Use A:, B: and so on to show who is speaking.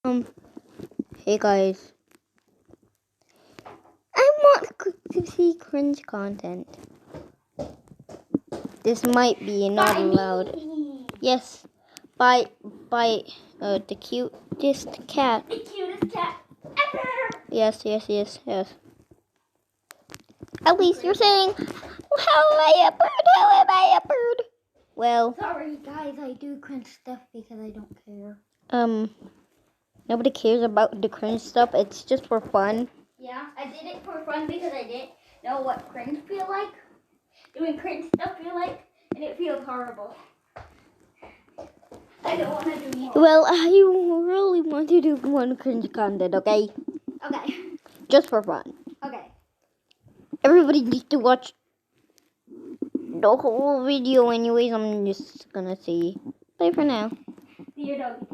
A: Hey guys. I want to see cringe content. This might be not allowed. Yes, by the cutest cat.
B: The cutest cat ever.
A: Yes. At least you're saying, how am I a bird? How am I a bird? Well,
B: sorry guys, I do cringe stuff because I don't care.
A: Nobody cares about the cringe stuff. It's just for fun.
B: Yeah, I did it for fun because I didn't know what cringe feel like. Doing cringe stuff feel like, and it feels horrible. I don't want to do more.
A: Well, I really want to do one cringe content, okay?
B: Okay.
A: Just for fun.
B: Okay.
A: Everybody needs to watch the whole video anyways. I'm just gonna see. Bye for now.
B: See you dog.